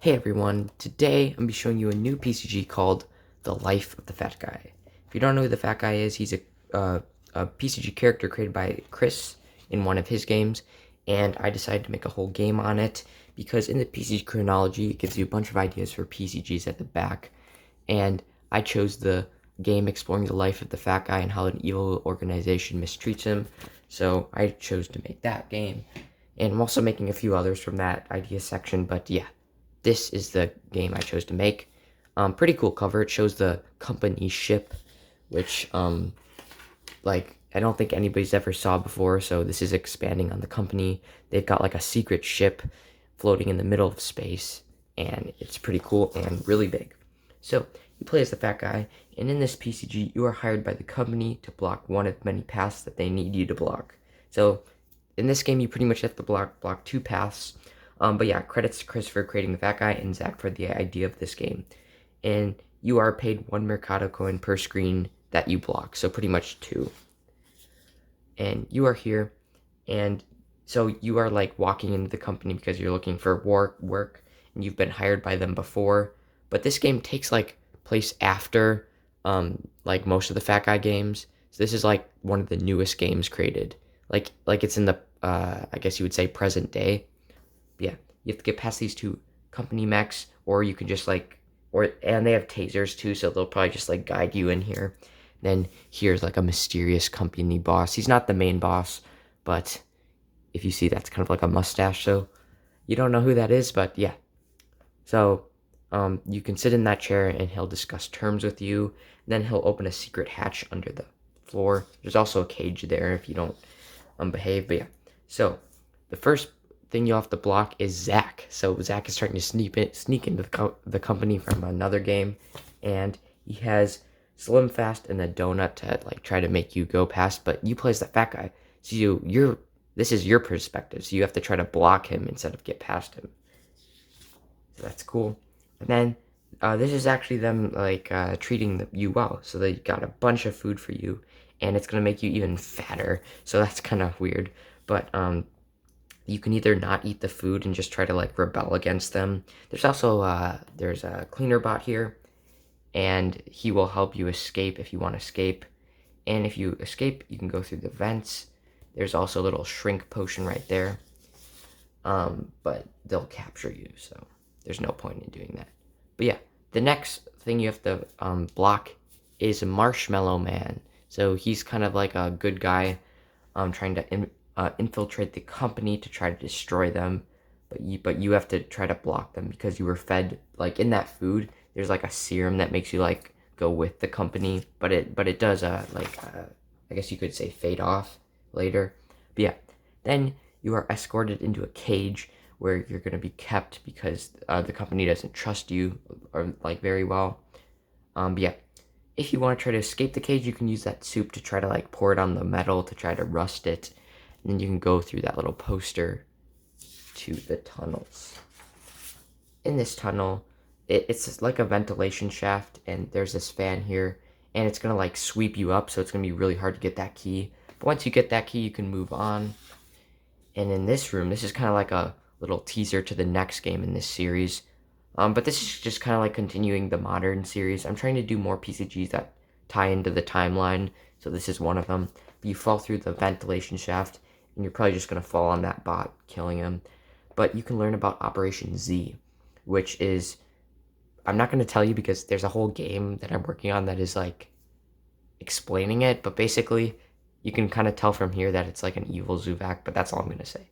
Hey everyone, today I'm going to be showing you a new PCG called The Life of the Fat Guy. If you don't know who the Fat Guy is, he's a PCG character created by Chris in one of his games, and I decided to make a whole game on it because in the PCG chronology it gives you a bunch of ideas for PCGs at the back, and I chose the game exploring the life of the Fat Guy and how an evil organization mistreats him, so I chose to make that game. And I'm also making a few others from that idea section, but yeah, this is the game I chose to make. Pretty cool cover. It shows the company ship, which I don't think anybody's ever saw before. So this is expanding on the company. They've got like a secret ship floating in the middle of space, and it's pretty cool and really big. So you play as the Fat Guy, and in this PCG, you are hired by the company to block one of many paths that they need you to block. So in this game, you pretty much have to block two paths. But yeah, credits to Chris for creating the Fat Guy and Zach for the idea of this game. And you are paid 1 Mercado coin per screen that you block, so pretty much 2. And you are here, and so you are like walking into the company because you're looking for work, and you've been hired by them before. But this game takes like place after like most of the Fat Guy games. So this is like one of the newest games created. Like it's in the I guess you would say present day. Yeah, you have to get past these two company mechs, or you can just and they have tasers too, so they'll probably just like guide you in here. Then here's like a mysterious company boss. He's not the main boss, but if you see, that's kind of like a mustache, so you don't know who that is, but yeah. So you can sit in that chair and he'll discuss terms with you. Then he'll open a secret hatch under the floor. There's also a cage there if you don't behave, but yeah. So the first thing you'll have to block is Zach. So Zach is starting to sneak into the company from another game, and he has Slim Fast and a donut to like try to make you go past. But you play as the Fat Guy, so this is your perspective. So you have to try to block him instead of get past him. So that's cool. And then this is actually them like treating you well. So they got a bunch of food for you, and it's gonna make you even fatter. So that's kind of weird, but you can either not eat the food and just try to like rebel against them. There's also there's a cleaner bot here, and he will help you escape if you want to escape. And if you escape, you can go through the vents. There's also a little shrink potion right there. But they'll capture you, so there's no point in doing that. But yeah, the next thing you have to block is Marshmallow Man. So he's kind of like a good guy, trying to infiltrate the company to try to destroy them, but you have to try to block them because you were fed like in that food. There's like a serum that makes you like go with the company, but it does I guess you could say fade off later. But yeah, then you are escorted into a cage where you're gonna be kept because the company doesn't trust you or like very well. But yeah, if you want to try to escape the cage, you can use that soup to try to like pour it on the metal to try to rust it. And then you can go through that little poster to the tunnels. In this tunnel, it's like a ventilation shaft, and there's this fan here, and it's gonna like sweep you up, so it's gonna be really hard to get that key. But once you get that key, you can move on. And in this room, this is kind of like a little teaser to the next game in this series. But this is just kind of like continuing the modern series. I'm trying to do more PCGs that tie into the timeline, so this is one of them. But you fall through the ventilation shaft, and you're probably just going to fall on that bot, killing him. But you can learn about Operation Z, which is, I'm not going to tell you because there's a whole game that I'm working on that is like explaining it, but basically you can kind of tell from here that it's like an evil Zuvak, but that's all I'm going to say.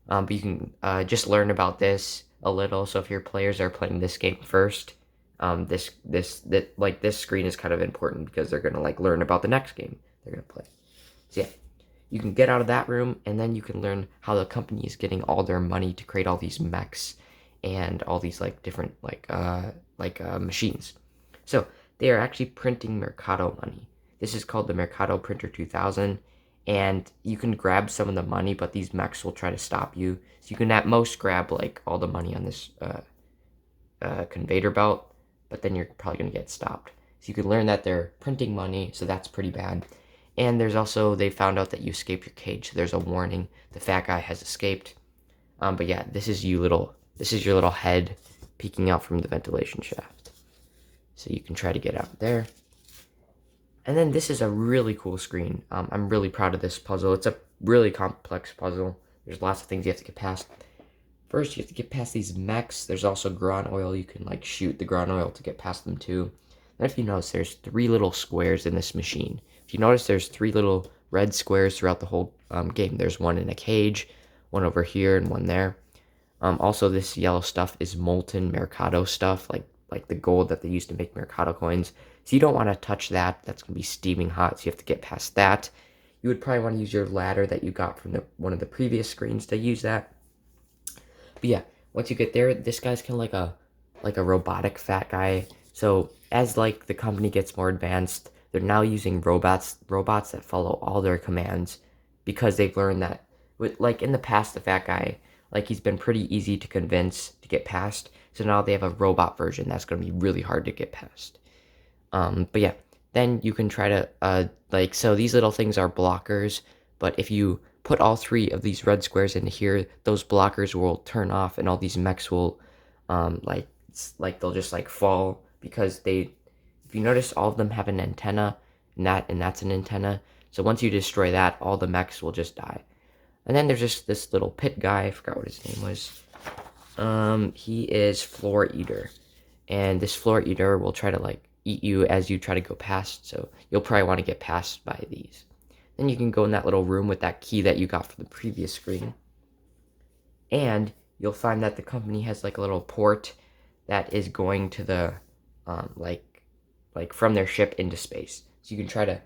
But you can just learn about this a little, so if your players are playing this game first, this screen is kind of important because they're going to like learn about the next game they're going to play. So yeah, you can get out of that room, and then you can learn how the company is getting all their money to create all these mechs and all these like different machines. So they are actually printing Mercado money. This is called the Mercado Printer 2000, and you can grab some of the money, but these mechs will try to stop you. So you can at most grab like all the money on this conveyor belt, but then you're probably gonna get stopped. So you can learn that they're printing money, so that's pretty bad. And there's also, they found out that you escaped your cage, so there's a warning. The Fat Guy has escaped. But yeah, this is your little head peeking out from the ventilation shaft. So you can try to get out there. And then this is a really cool screen. I'm really proud of this puzzle. It's a really complex puzzle. There's lots of things you have to get past. First, you have to get past these mechs. There's also Gron oil. You can like shoot the Gron oil to get past them too. And if you notice, there's 3 little squares in this machine. If you notice, there's 3 little red squares throughout the whole game. There's one in a cage, one over here, and one there. Also, this yellow stuff is molten Mercado stuff, like the gold that they used to make Mercado coins. So you don't want to touch that. That's going to be steaming hot, so you have to get past that. You would probably want to use your ladder that you got from one of the previous screens to use that. But yeah, once you get there, this guy's kind of like a robotic fat guy. So as like the company gets more advanced, they're now using robots that follow all their commands, because they've learned that like in the past, the fat guy, like he's been pretty easy to convince to get past. So now they have a robot version that's going to be really hard to get past. But yeah, then you can try to so these little things are blockers, but if you put all 3 of these red squares into here, those blockers will turn off, and all these mechs will like they'll just like fall, because if you notice, all of them have an antenna, and that's an antenna. So once you destroy that, all the mechs will just die. And then there's just this little pit guy. I forgot what his name was. He is Floor Eater, and this Floor Eater will try to like eat you as you try to go past. So you'll probably want to get past by these. Then you can go in that little room with that key that you got from the previous screen, and you'll find that the company has like a little port that is going to the like from their ship into space. So you can try to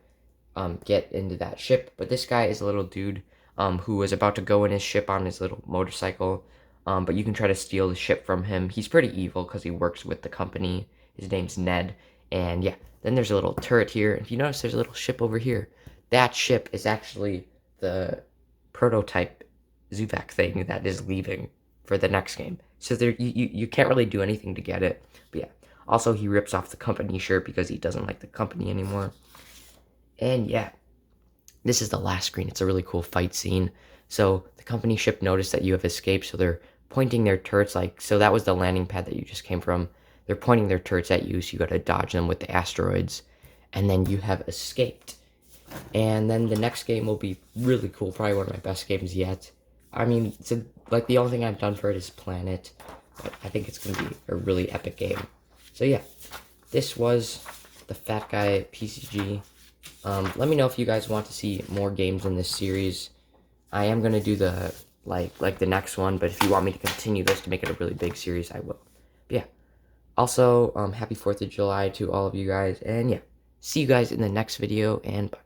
get into that ship. But this guy is a little dude who was about to go in his ship on his little motorcycle. But you can try to steal the ship from him. He's pretty evil because he works with the company. His name's Ned. And yeah, then there's a little turret here. If you notice, there's a little ship over here. That ship is actually the prototype Zuvak thing that is leaving for the next game. So there, you can't really do anything to get it. But yeah, also he rips off the company shirt because he doesn't like the company anymore. And yeah, this is the last screen. It's a really cool fight scene. So the company ship noticed that you have escaped, so they're pointing their turrets so that was the landing pad that you just came from. They're pointing their turrets at you, so you gotta dodge them with the asteroids. And then you have escaped. And then the next game will be really cool, probably one of my best games yet. I mean, like the only thing I've done for it is Planet, but I think it's gonna be a really epic game. So yeah, this was the Fat Guy PCG. Let me know if you guys want to see more games in this series. I am gonna do the like the next one, but if you want me to continue this to make it a really big series, I will. But yeah. Also, happy 4th of July to all of you guys, and yeah, see you guys in the next video, and bye.